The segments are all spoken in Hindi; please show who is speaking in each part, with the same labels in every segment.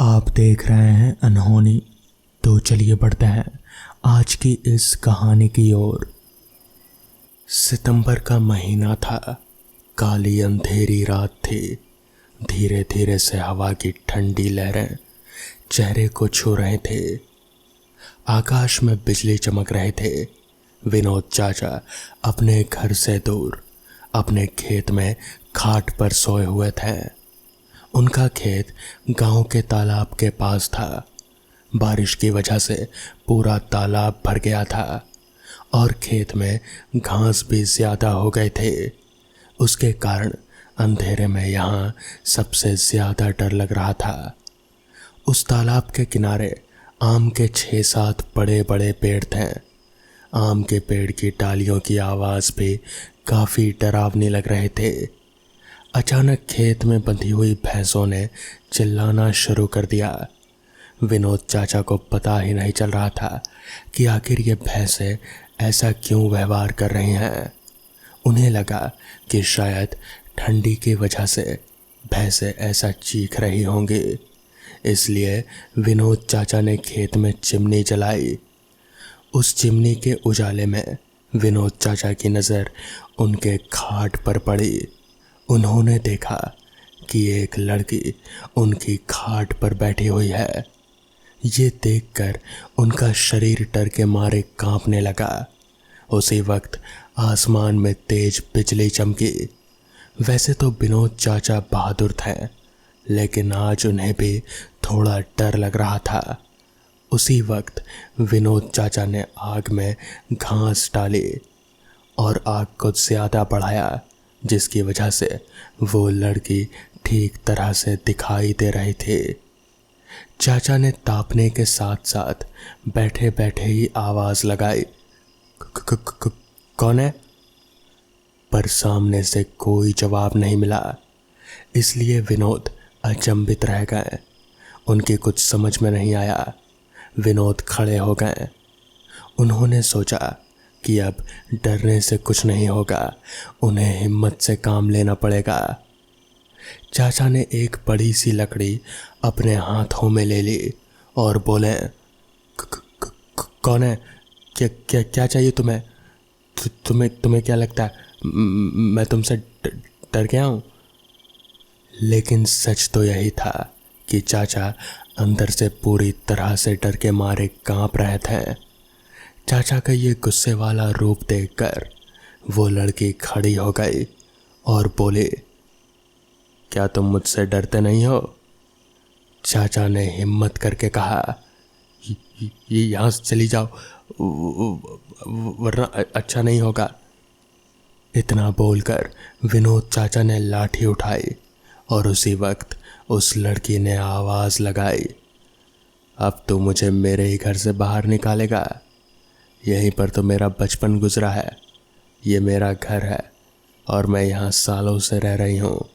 Speaker 1: आप देख रहे हैं अनहोनी। तो चलिए बढ़ते हैं आज की इस कहानी की ओर। सितंबर का महीना था। काली अंधेरी रात थी। धीरे धीरे से हवा की ठंडी लहरें चेहरे को छू रहे थे। आकाश में बिजली चमक रहे थे। विनोद चाचा अपने घर से दूर अपने खेत में खाट पर सोए हुए थे। उनका खेत गांव के तालाब के पास था। बारिश की वजह से पूरा तालाब भर गया था और खेत में घास भी ज्यादा हो गए थे। उसके कारण अंधेरे में यहाँ सबसे ज्यादा डर लग रहा था। उस तालाब के किनारे आम के 6-7 बड़े बड़े पेड़ थे। आम के पेड़ की डालियों की आवाज भी काफी डरावनी लग रहे थे। अचानक खेत में बंधी हुई भैंसों ने चिल्लाना शुरू कर दिया। विनोद चाचा को पता ही नहीं चल रहा था कि आखिर ये भैंसें ऐसा क्यों व्यवहार कर रही हैं। उन्हें लगा कि शायद ठंडी की वजह से भैंसें ऐसा चीख रही होंगी। इसलिए विनोद चाचा ने खेत में चिमनी जलाई। उस चिमनी के उजाले में विनोद चाचा की नज़र उनके खाट पर पड़ी। उन्होंने देखा कि एक लड़की उनकी खाट पर बैठी हुई है। ये देखकर उनका शरीर डर के मारे कांपने लगा। उसी वक्त आसमान में तेज बिजली चमकी। वैसे तो विनोद चाचा बहादुर थे, लेकिन आज उन्हें भी थोड़ा डर लग रहा था। उसी वक्त विनोद चाचा ने आग में घास डाली और आग को ज्यादा बढ़ाया, जिसकी वजह से वो लड़की ठीक तरह से दिखाई दे रही थी। चाचा ने तापने के साथ साथ बैठे बैठे ही आवाज लगाई, कौन है? पर सामने से कोई जवाब नहीं मिला। इसलिए विनोद अचंभित रह गए। उनके कुछ समझ में नहीं आया। विनोद खड़े हो गए। उन्होंने सोचा कि अब डरने से कुछ नहीं होगा, उन्हें हिम्मत से काम लेना पड़ेगा। चाचा ने एक बड़ी सी लकड़ी अपने हाथों में ले ली और बोले, कौन है? क्या क्या क्या चाहिए तुम्हें? तुम्हें क्या लगता है मैं तुमसे डर गया हूँ? लेकिन सच तो यही था कि चाचा अंदर से पूरी तरह से डर के मारे कांप रहे थे। चाचा का ये गुस्से वाला रूप देखकर वो लड़की खड़ी हो गई और बोली, क्या तुम मुझसे डरते नहीं हो? चाचा ने हिम्मत करके कहा, ये यहाँ से चली जाओ, वरना अच्छा नहीं होगा। इतना बोलकर विनोद चाचा ने लाठी उठाई और उसी वक्त उस लड़की ने आवाज लगाई, अब तो मुझे मेरे ही घर से बाहर निकालेगा? यहीं पर तो मेरा बचपन गुजरा है। ये मेरा घर है और मैं यहाँ सालों से रह रही हूँ।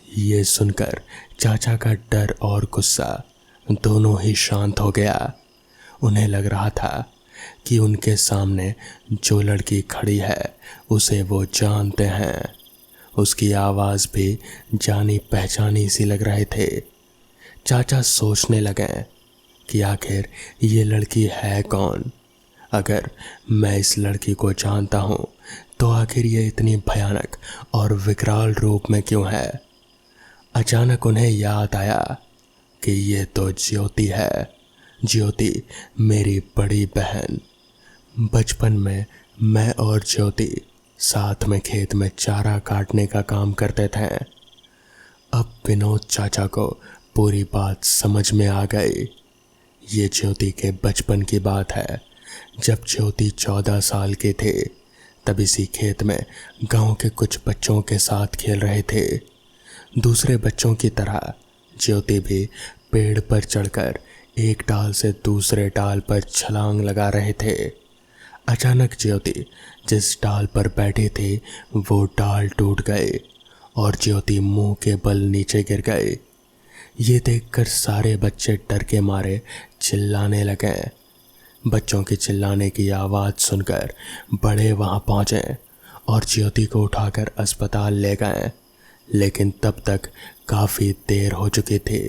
Speaker 1: ये सुनकर चाचा का डर और गुस्सा दोनों ही शांत हो गया। उन्हें लग रहा था कि उनके सामने जो लड़की खड़ी है उसे वो जानते हैं। उसकी आवाज़ भी जानी पहचानी सी लग रहे थे। चाचा सोचने लगे कि आखिर ये लड़की है कौन? अगर मैं इस लड़की को जानता हूँ तो आखिर ये इतनी भयानक और विकराल रूप में क्यों है? अचानक उन्हें याद आया कि ये तो ज्योति है। ज्योति मेरी बड़ी बहन। बचपन में मैं और ज्योति साथ में खेत में चारा काटने का काम करते थे। अब विनोद चाचा को पूरी बात समझ में आ गई। ये ज्योति के बचपन की बात है। जब ज्योति 14 साल के थे तब इसी खेत में गांव के कुछ बच्चों के साथ खेल रहे थे। दूसरे बच्चों की तरह ज्योति भी पेड़ पर चढ़कर एक डाल से दूसरे डाल पर छलांग लगा रहे थे। अचानक ज्योति जिस डाल पर बैठी थी वो डाल टूट गई और ज्योति मुंह के बल नीचे गिर गई। ये देखकर सारे बच्चे डर के मारे चिल्लाने लगे। बच्चों के चिल्लाने की आवाज़ सुनकर बड़े वहाँ पहुँचे और ज्योति को उठाकर अस्पताल ले गए, लेकिन तब तक काफ़ी देर हो चुकी थी।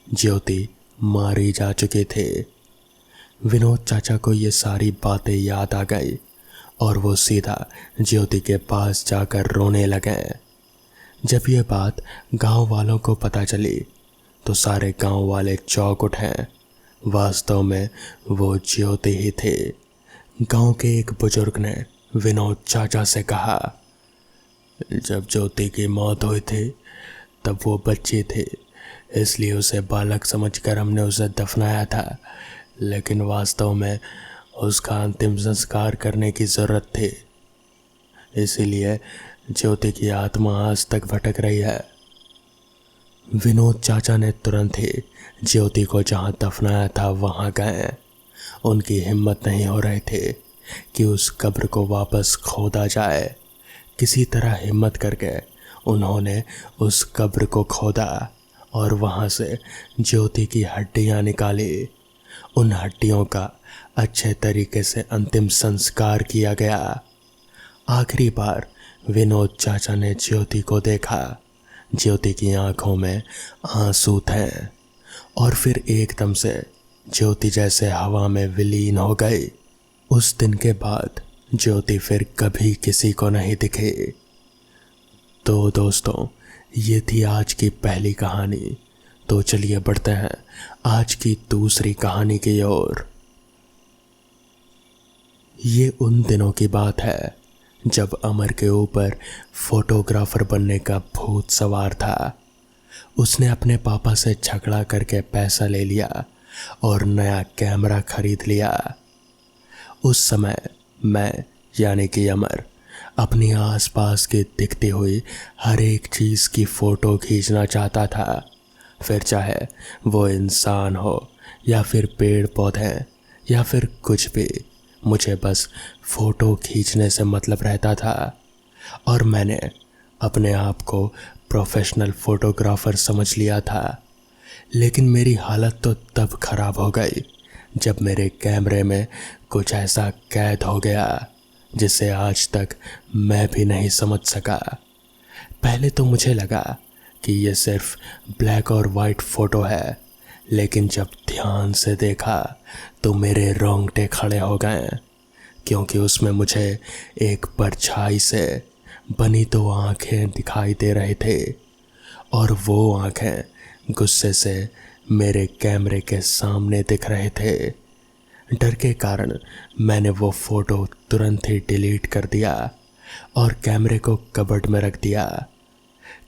Speaker 1: ज्योति मारी जा चुके थे। विनोद चाचा को ये सारी बातें याद आ गई और वो सीधा ज्योति के पास जाकर रोने लगे। जब ये बात गांव वालों को पता चली तो सारे गांव वाले चौंक उठे। वास्तव में वो ज्योति ही थे। गांव के एक बुजुर्ग ने विनोद चाचा से कहा, जब ज्योति की मौत हुई थी तब वो बच्ची थी, इसलिए उसे बालक समझकर हमने उसे दफनाया था, लेकिन वास्तव में उसका अंतिम संस्कार करने की ज़रूरत थी। इसीलिए ज्योति की आत्मा आज तक भटक रही है। विनोद चाचा ने तुरंत ही ज्योति को जहां दफनाया था वहां गए। उनकी हिम्मत नहीं हो रही थी कि उस कब्र को वापस खोदा जाए। किसी तरह हिम्मत करके उन्होंने उस कब्र को खोदा और वहां से ज्योति की हड्डियां निकाली। उन हड्डियों का अच्छे तरीके से अंतिम संस्कार किया गया। आखिरी बार विनोद चाचा ने ज्योति को देखा। ज्योति की आंखों में आंसू थे और फिर एकदम से ज्योति जैसे हवा में विलीन हो गई। उस दिन के बाद ज्योति फिर कभी किसी को नहीं दिखी। तो दोस्तों, ये थी आज की पहली कहानी। तो चलिए बढ़ते हैं आज की दूसरी कहानी की ओर। ये उन दिनों की बात है जब अमर के ऊपर फोटोग्राफर बनने का भूत सवार था। उसने अपने पापा से झगड़ा करके पैसा ले लिया और नया कैमरा खरीद लिया। उस समय मैं यानी कि अमर अपनी आसपास की दिखती हुई हर एक चीज़ की फ़ोटो खींचना चाहता था। फिर चाहे वो इंसान हो या फिर पेड़ पौधे या फिर कुछ भी, मुझे बस फ़ोटो खींचने से मतलब रहता था। और मैंने अपने आप को प्रोफेशनल फ़ोटोग्राफ़र समझ लिया था। लेकिन मेरी हालत तो तब ख़राब हो गई जब मेरे कैमरे में कुछ ऐसा कैद हो गया जिसे आज तक मैं भी नहीं समझ सका। पहले तो मुझे लगा कि ये सिर्फ ब्लैक और वाइट फ़ोटो है, लेकिन जब ध्यान से देखा तो मेरे रोंगटे खड़े हो गए, क्योंकि उसमें मुझे एक परछाई से बनी दो आंखें दिखाई दे रहे थे और वो आंखें गुस्से से मेरे कैमरे के सामने दिख रहे थे। डर के कारण मैंने वो फ़ोटो तुरंत ही डिलीट कर दिया और कैमरे को कबर्ड में रख दिया।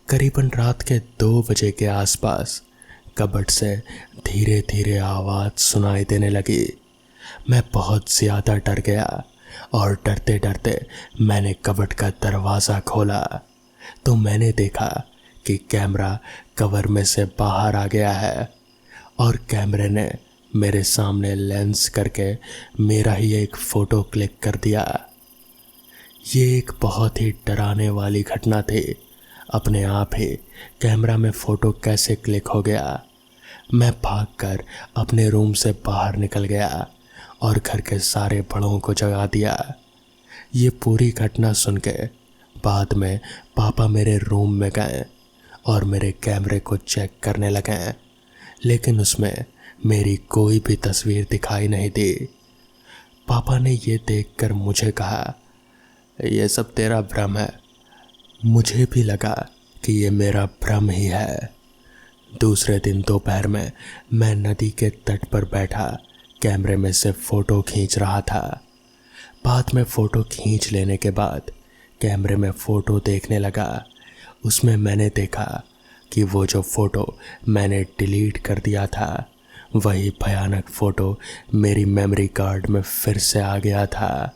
Speaker 1: करीबन रात के 2 बजे के आसपास कबर्ड से धीरे धीरे आवाज़ सुनाई देने लगी। मैं बहुत ज़्यादा डर गया और डरते डरते मैंने कबर्ड का दरवाज़ा खोला तो मैंने देखा कि कैमरा कवर में से बाहर आ गया है और कैमरे ने मेरे सामने लेंस करके मेरा ही एक फ़ोटो क्लिक कर दिया। ये एक बहुत ही डराने वाली घटना थी। अपने आप ही कैमरा में फ़ोटो कैसे क्लिक हो गया। मैं भागकर अपने रूम से बाहर निकल गया और घर के सारे बड़ों को जगा दिया। ये पूरी घटना सुन के बाद में पापा मेरे रूम में गए और मेरे कैमरे को चेक करने लगे, लेकिन उसमें मेरी कोई भी तस्वीर दिखाई नहीं दी। पापा ने ये देखकर मुझे कहा, ये सब तेरा भ्रम है। मुझे भी लगा कि ये मेरा भ्रम ही है। दूसरे दिन दोपहर में मैं नदी के तट पर बैठा कैमरे में से फ़ोटो खींच रहा था। बाद में फ़ोटो खींच लेने के बाद कैमरे में फ़ोटो देखने लगा। उसमें मैंने देखा कि वो जो फ़ोटो मैंने डिलीट कर दिया था वही भयानक फ़ोटो मेरी मेमोरी कार्ड में फिर से आ गया था।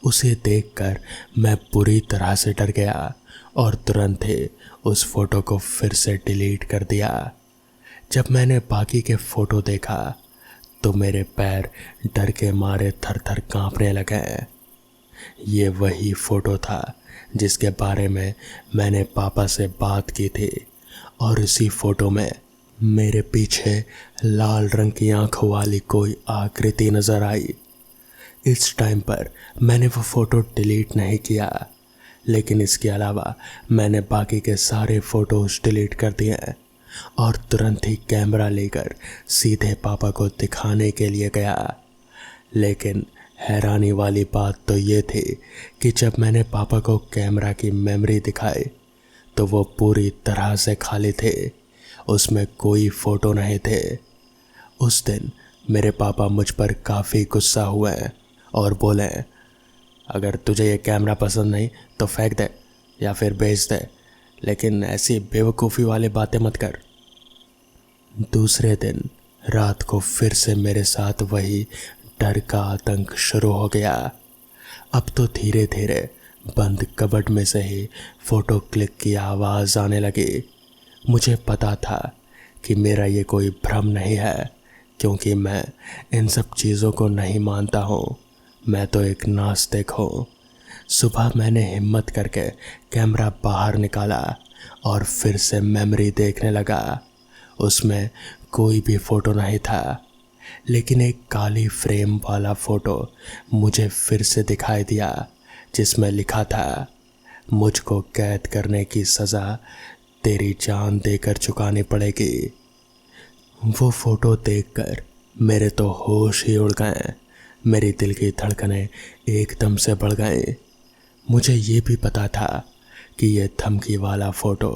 Speaker 1: उसे देखकर मैं पूरी तरह से डर गया और तुरंत ही उस फ़ोटो को फिर से डिलीट कर दिया। जब मैंने बाकी के फ़ोटो देखा तो मेरे पैर डर के मारे थर थर काँपने लगे। ये वही फ़ोटो था जिसके बारे में मैंने पापा से बात की थी और इसी फ़ोटो में मेरे पीछे लाल रंग की आंखों वाली कोई आकृति नज़र आई। इस टाइम पर मैंने वो फ़ोटो डिलीट नहीं किया, लेकिन इसके अलावा मैंने बाकी के सारे फ़ोटोज़ डिलीट कर दिए और तुरंत ही कैमरा लेकर सीधे पापा को दिखाने के लिए गया। लेकिन हैरानी वाली बात तो ये थी कि जब मैंने पापा को कैमरा की मेमोरी दिखाई तो वो पूरी तरह से खाली थे, उसमें कोई फ़ोटो नहीं थे। उस दिन मेरे पापा मुझ पर काफ़ी गुस्सा हुए और बोले, अगर तुझे ये कैमरा पसंद नहीं तो फेंक दे या फिर बेच दे, लेकिन ऐसी बेवकूफ़ी वाली बातें मत कर। दूसरे दिन रात को फिर से मेरे साथ वही डर का आतंक शुरू हो गया। अब तो धीरे धीरे बंद कबर्ड में से ही फ़ोटो क्लिक की आवाज़ आने लगी। मुझे पता था कि मेरा ये कोई भ्रम नहीं है, क्योंकि मैं इन सब चीज़ों को नहीं मानता हूँ। मैं तो एक नास्तिक हूँ। सुबह मैंने हिम्मत करके कैमरा बाहर निकाला और फिर से मेमोरी देखने लगा। उसमें कोई भी फ़ोटो नहीं था, लेकिन एक काली फ्रेम वाला फ़ोटो मुझे फिर से दिखाई दिया, जिसमें लिखा था, मुझको कैद करने की सज़ा तेरी जान देकर चुकानी पड़ेगी। वो फ़ोटो देखकर मेरे तो होश ही उड़ गए। मेरी दिल की धड़कनें एकदम से बढ़ गई। मुझे ये भी पता था कि ये धमकी वाला फ़ोटो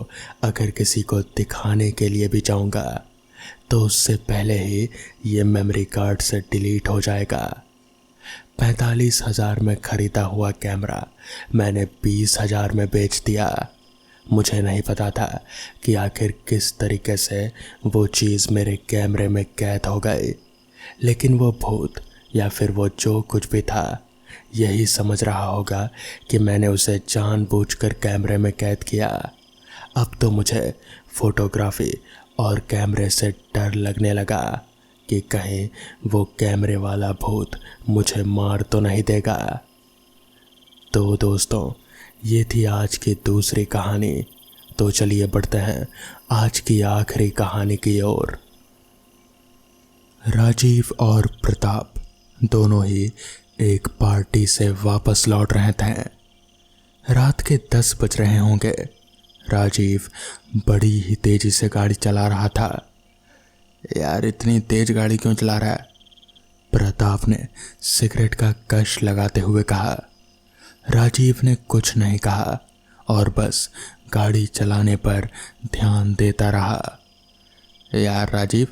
Speaker 1: अगर किसी को दिखाने के लिए भी जाऊंगा तो उससे पहले ही ये मेमोरी कार्ड से डिलीट हो जाएगा। 45,000 में ख़रीदा हुआ कैमरा मैंने 20,000 में बेच दिया। मुझे नहीं पता था कि आखिर किस तरीके से वो चीज़ मेरे कैमरे में कैद हो गई, लेकिन वो भूत या फिर वो जो कुछ भी था यही समझ रहा होगा कि मैंने उसे जानबूझकर कैमरे में कैद किया। अब तो मुझे फ़ोटोग्राफी और कैमरे से डर लगने लगा कि कहीं वो कैमरे वाला भूत मुझे मार तो नहीं देगा। तो दोस्तों, ये थी आज की दूसरी कहानी। तो चलिए बढ़ते हैं आज की आखिरी कहानी की ओर। राजीव और प्रताप दोनों ही एक पार्टी से वापस लौट रहे थे। रात के 10 बज रहे होंगे। राजीव बड़ी ही तेजी से गाड़ी चला रहा था। यार, इतनी तेज गाड़ी क्यों चला रहा है? प्रताप ने सिगरेट का कश लगाते हुए कहा। राजीव ने कुछ नहीं कहा और बस गाड़ी चलाने पर ध्यान देता रहा। यार राजीव,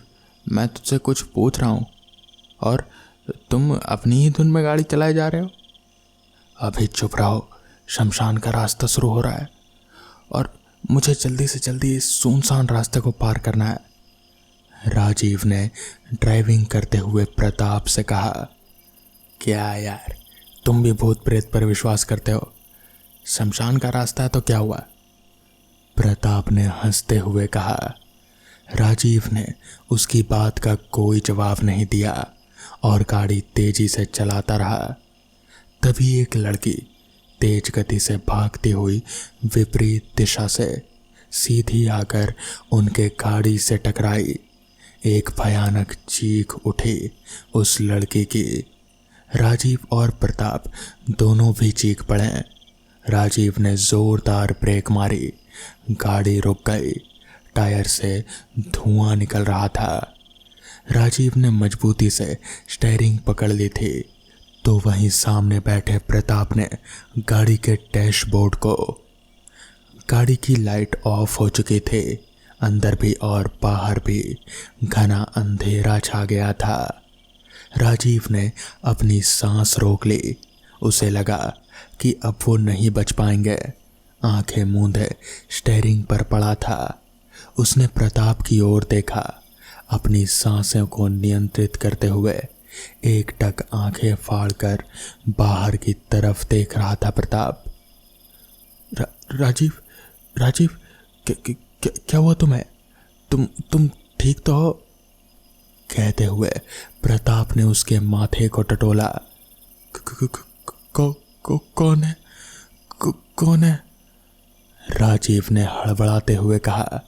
Speaker 1: मैं तुझसे कुछ पूछ रहा हूँ और तुम अपनी ही धुन में गाड़ी चलाए जा रहे हो। अभी चुप रहो, शमशान का रास्ता शुरू हो रहा है और मुझे जल्दी से जल्दी इस सुनसान रास्ते को पार करना है। राजीव ने ड्राइविंग करते हुए प्रताप से कहा। क्या यार, तुम भी भूत प्रेत पर विश्वास करते हो? शमशान का रास्ता है तो क्या हुआ? प्रताप ने हंसते हुए कहा। राजीव ने उसकी बात का कोई जवाब नहीं दिया और गाड़ी तेजी से चलाता रहा। तभी एक लड़की तेज गति से भागती हुई विपरीत दिशा से सीधी आकर उनके गाड़ी से टकराई। एक भयानक चीख उठी उस लड़की की। राजीव और प्रताप दोनों भी चीख पड़े। राजीव ने जोरदार ब्रेक मारी। गाड़ी रुक गई। टायर से धुआं निकल रहा था। राजीव ने मजबूती से स्टीयरिंग पकड़ ली थी तो वहीं सामने बैठे प्रताप ने गाड़ी के डैशबोर्ड को। गाड़ी की लाइट ऑफ हो चुकी थी। अंदर भी और बाहर भी घना अंधेरा छा गया था। राजीव ने अपनी सांस रोक ली। उसे लगा कि अब वो नहीं बच पाएंगे। आंखें मूंदे स्टीयरिंग पर पड़ा था। उसने प्रताप की ओर देखा। अपनी सांसों को नियंत्रित करते हुए एकटक आंखें फाड़कर बाहर की तरफ देख रहा था प्रताप। राजीव, राजीव, क्या हुआ तुम्हें? तुम ठीक तो हो? कहते हुए प्रताप ने उसके माथे को टटोला। कौन है? कौन है? राजीव ने हड़बड़ाते हुए कहा।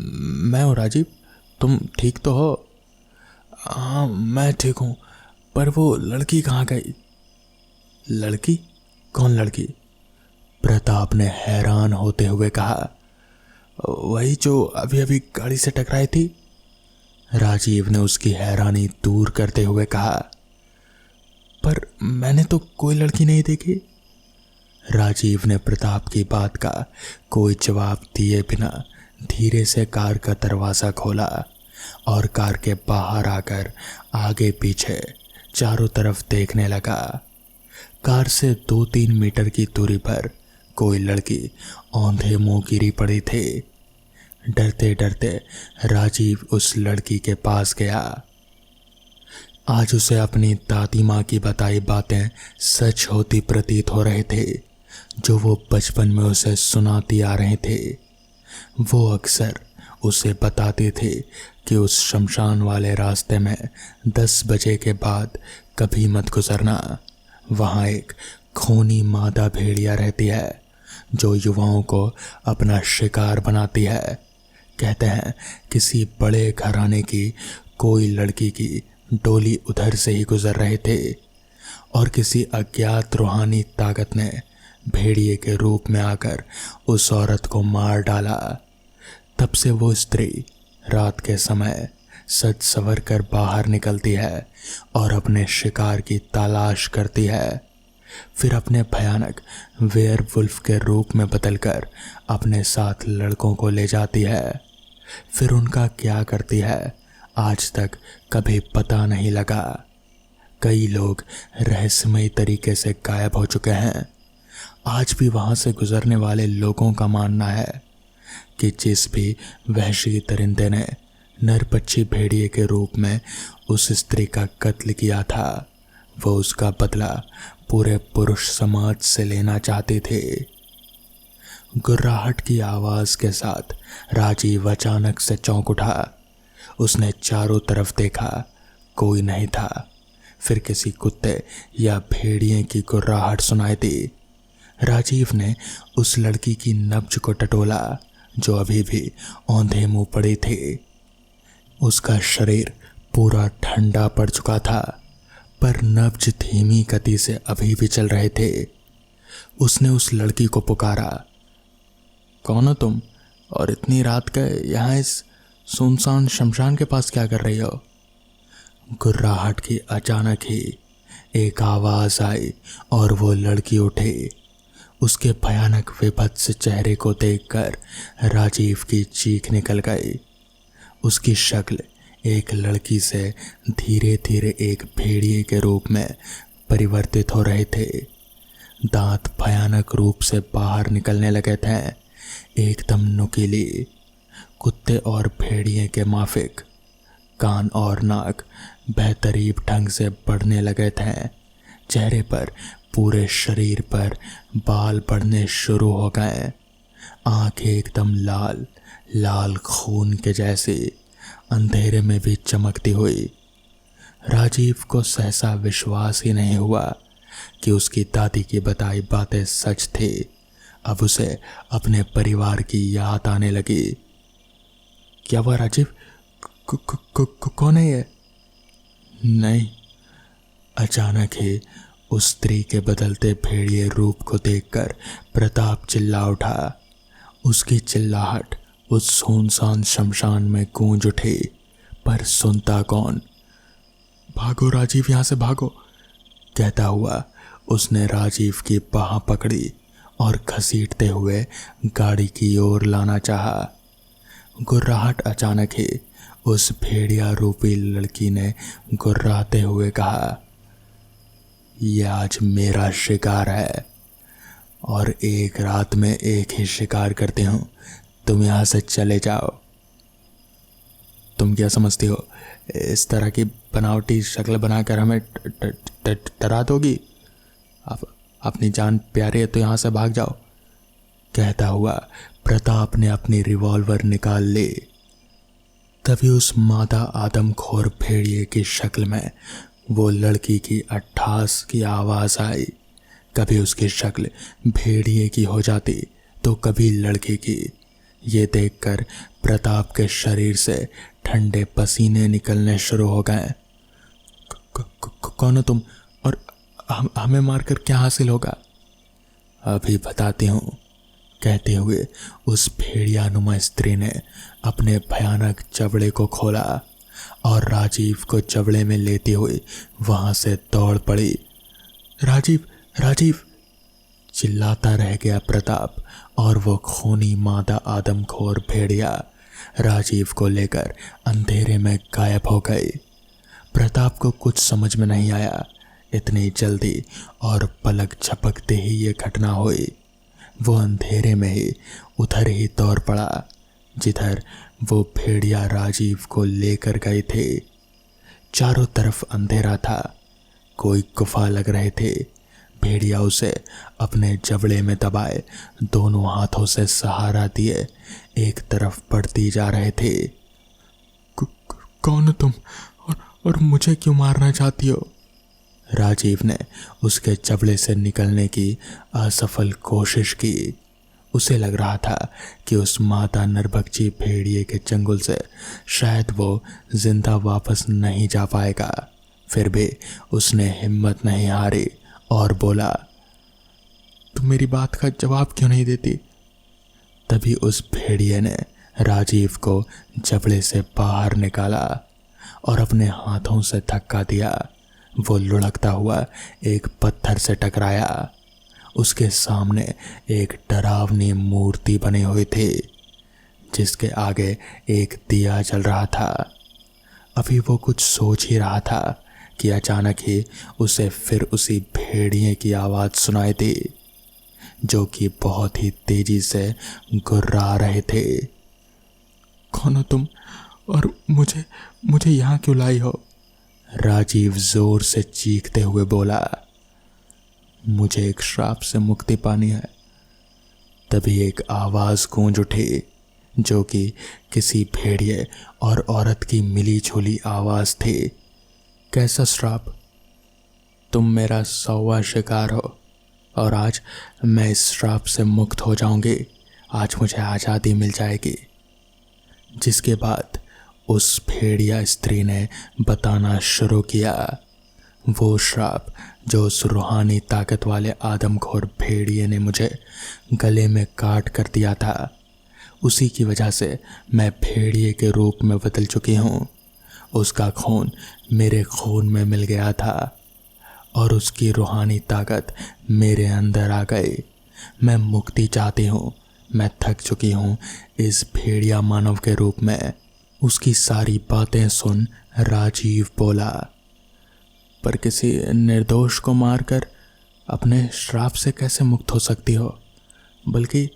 Speaker 1: मैं हूँ राजीव, तुम ठीक तो हो? हाँ, मैं ठीक हूँ, पर वो लड़की कहाँ गई? लड़की? कौन लड़की? प्रताप ने हैरान होते हुए कहा। वही जो अभी अभी गाड़ी से टकराई थी। राजीव ने उसकी हैरानी दूर करते हुए कहा। पर मैंने तो कोई लड़की नहीं देखी। राजीव ने प्रताप की बात का कोई जवाब दिए बिना धीरे से कार का दरवाज़ा खोला और कार के बाहर आकर आगे पीछे चारों तरफ देखने लगा। कार से 2-3 मीटर की दूरी पर कोई लड़की औंधे मुंह गिरी पड़ी थी। डरते डरते राजीव उस लड़की के पास गया। आज उसे अपनी दादी माँ की बताई बातें सच होती प्रतीत हो रहे थे, जो वो बचपन में उसे सुनाती आ रहे थे। वो अक्सर उसे बताते थे कि उस शमशान वाले रास्ते में 10 बजे के बाद कभी मत गुजरना। वहाँ एक खूनी मादा भेड़िया रहती है जो युवाओं को अपना शिकार बनाती है। कहते हैं किसी बड़े घराने की कोई लड़की की डोली उधर से ही गुजर रहे थे और किसी अज्ञात रूहानी ताकत ने भेड़िए के रूप में आकर उस औरत को मार डाला। तब से वो स्त्री रात के समय सज संवर कर बाहर निकलती है और अपने शिकार की तलाश करती है। फिर अपने भयानक वेयरवुल्फ के रूप में बदलकर अपने साथ लड़कों को ले जाती है। फिर उनका क्या करती है आज तक कभी पता नहीं लगा। कई लोग रहस्यमयी तरीके से गायब हो चुके हैं। आज भी वहां से गुजरने वाले लोगों का मानना है कि जिस भी वहशी दरिंदे ने नरपच्छी भेड़िए के रूप में उस स्त्री का कत्ल किया था, वो उसका बदला पूरे पुरुष समाज से लेना चाहते थे। गुर्राहट की आवाज के साथ राजीव अचानक से चौंक उठा। उसने चारों तरफ देखा, कोई नहीं था। फिर किसी कुत्ते या भेड़िए की गुर्राहट सुनाई दी। राजीव ने उस लड़की की नब्ज को टटोला जो अभी भी औंधे मुंह पड़ी थी। उसका शरीर पूरा ठंडा पड़ चुका था, पर नब्ज धीमी गति से अभी भी चल रहे थे। उसने उस लड़की को पुकारा, कौन हो तुम और इतनी रात के यहाँ इस सुनसान शमशान के पास क्या कर रही हो? गुर्राहट की अचानक ही एक आवाज आई और वो लड़की उठी। उसके भयानक विभत्स चेहरे को देखकर राजीव की चीख निकल गई। उसकी शक्ल एक लड़की से धीरे धीरे एक भेड़िए के रूप में परिवर्तित हो रहे थे। दांत भयानक रूप से बाहर निकलने लगे थे, एकदम नुकीली। कुत्ते और भेड़िए के माफिक कान और नाक बेहतरीन ढंग से बढ़ने लगे थे। चेहरे पर, पूरे शरीर पर बाल बढ़ने शुरू हो गए। आंखें एकदम लाल लाल खून के जैसी अंधेरे में भी चमकती हुई। राजीव को सहसा विश्वास ही नहीं हुआ कि उसकी दादी की बताई बातें सच थी। अब उसे अपने परिवार की याद आने लगी। क्या हुआ राजीव? कौन है ये? नहीं, अचानक ही उस स्त्री के बदलते भेड़िए रूप को देखकर प्रताप चिल्ला उठा। उसकी चिल्लाहट उस सुनसान शमशान में गूंज उठी, पर सुनता कौन? भागो राजीव, यहाँ से भागो, कहता हुआ उसने राजीव की बाह पकड़ी और घसीटते हुए गाड़ी की ओर लाना चाहा। गुर्राहट अचानक ही उस भेड़िया रूपी लड़की ने गुर्राते हुए कहा, यह आज मेरा शिकार है और एक रात में एक ही शिकार करते हूँ। तुम यहाँ से चले जाओ। तुम क्या समझती हो, इस तरह की बनावटी शक्ल बनाकर हमें डरा दोगी? अपनी जान प्यारी है तो यहाँ से भाग जाओ, कहता हुआ प्रताप ने अपनी रिवॉल्वर निकाल ली। तभी उस मादा आदमखोर भेड़िए की शक्ल में वो लड़की की अट्ठास की आवाज़ आई। कभी उसकी शक्ल भेड़िए की हो जाती तो कभी लड़की की। ये देखकर प्रताप के शरीर से ठंडे पसीने निकलने शुरू हो गए। कौन हो तुम और हमें मारकर क्या हासिल होगा? अभी बताती हूँ, कहते हुए उस भेड़ियानुमा स्त्री ने अपने भयानक जबड़े को खोला और राजीव को जबड़े में लेते हुए वहां से दौड़ पड़ी। राजीव, राजीव, चिल्लाता रह गया प्रताप और वो खूनी मादा आदमखोर भेड़िया राजीव को लेकर अंधेरे में गायब हो गई। प्रताप को कुछ समझ में नहीं आया, इतनी जल्दी और पलक झपकते ही ये घटना हुई। वो अंधेरे में ही उधर ही दौड़ पड़ा जिधर वो भेड़िया राजीव को लेकर गए थे। चारों तरफ अंधेरा था, कोई गुफा लग रहे थे। भेड़िया उसे अपने जबड़े में दबाए दोनों हाथों से सहारा दिए एक तरफ बढ़ती जा रहे थे। कौन हो तुम और मुझे क्यों मारना चाहती हो? राजीव ने उसके जबड़े से निकलने की असफल कोशिश की। उसे लग रहा था कि उस मादा नरभक्षी भेड़िए के चंगुल से शायद वो जिंदा वापस नहीं जा पाएगा। फिर भी उसने हिम्मत नहीं हारी और बोला, तुम मेरी बात का जवाब क्यों नहीं देती? तभी उस भेड़िए ने राजीव को जबड़े से बाहर निकाला और अपने हाथों से धक्का दिया। वो लुढ़कता हुआ एक पत्थर से टकराया। उसके सामने एक डरावनी मूर्ति बनी हुई थी जिसके आगे एक दिया जल रहा था। अभी वो कुछ सोच ही रहा था कि अचानक ही उसे फिर उसी भेड़िए की आवाज़ सुनाई दी जो कि बहुत ही तेजी से गुर्रा रहे थे। कौन हो तुम और मुझे यहाँ क्यों लाई हो? राजीव जोर से चीखते हुए बोला, मुझे एक श्राप से मुक्ति पानी है। तभी एक आवाज़ गूंज उठी जो कि किसी भेड़िए और औरत की मिली जुली आवाज़ थी। कैसा श्राप? तुम मेरा 100वां शिकार हो और आज मैं इस श्राप से मुक्त हो जाऊंगी। आज मुझे आज़ादी मिल जाएगी। जिसके बाद उस भेड़िया स्त्री ने बताना शुरू किया वो श्राप जो उस रूहानी ताकत वाले आदमखोर भेड़िए ने मुझे गले में काट कर दिया था। उसी की वजह से मैं भेड़िए के रूप में बदल चुकी हूँ। उसका खून मेरे खून में मिल गया था और उसकी रूहानी ताकत मेरे अंदर आ गई। मैं मुक्ति चाहती हूँ। मैं थक चुकी हूँ इस भेड़िया मानव के रूप में। उसकी सारी बातें सुन राजीव बोला, पर किसी निर्दोष को मारकर अपने श्राप से कैसे मुक्त हो सकती हो? बल्कि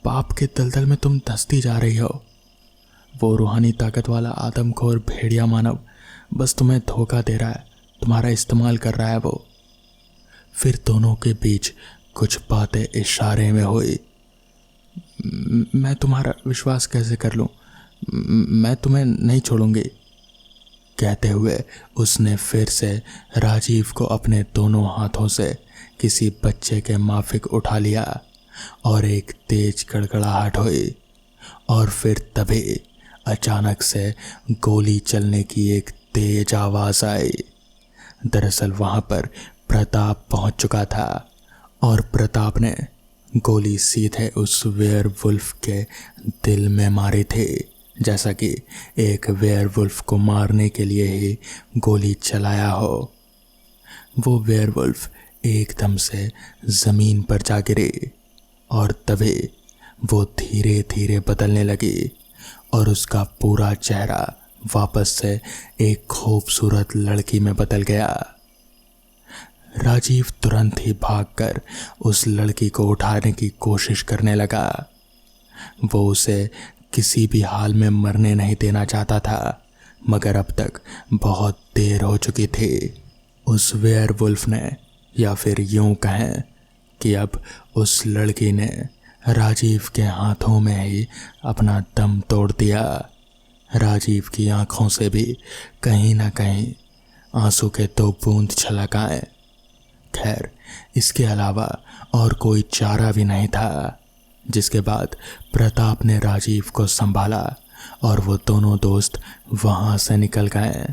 Speaker 1: पाप के दलदल में तुम धंसती जा रही हो। वो रूहानी ताकत वाला आदमखोर भेड़िया मानव बस तुम्हें धोखा दे रहा है, तुम्हारा इस्तेमाल कर रहा है वो। फिर दोनों के बीच कुछ बातें इशारे में हुई। मैं तुम्हारा विश्वास कैसे कर लूं? मैं तुम्हें नहीं छोड़ूंगी। कहते हुए उसने फिर से राजीव को अपने दोनों हाथों से किसी बच्चे के माफिक उठा लिया और एक तेज गड़गड़ाहट हुई और फिर तभी अचानक से गोली चलने की एक तेज आवाज़ आई। दरअसल वहाँ पर प्रताप पहुँच चुका था और प्रताप ने गोली सीधे उस वेयरवुल्फ के दिल में मारी थी, जैसा कि एक वेयरवुल्फ को मारने के लिए ही गोली चलाया हो। वो वेयरवुल्फ एकदम से ज़मीन पर जा गिरी और तभी वो धीरे धीरे बदलने लगी और उसका पूरा चेहरा वापस से एक खूबसूरत लड़की में बदल गया। राजीव तुरंत ही भागकर उस लड़की को उठाने की कोशिश करने लगा। वो उसे किसी भी हाल में मरने नहीं देना चाहता था, मगर अब तक बहुत देर हो चुकी थी। उस वेयरवुल्फ ने, या फिर यूं कहें कि अब उस लड़की ने राजीव के हाथों में ही अपना दम तोड़ दिया। राजीव की आंखों से भी कहीं ना कहीं आंसू के 2 बूंद छलक आए। खैर, इसके अलावा और कोई चारा भी नहीं था। जिसके बाद प्रताप ने राजीव को संभाला और वो दोनों दोस्त वहाँ से निकल गए।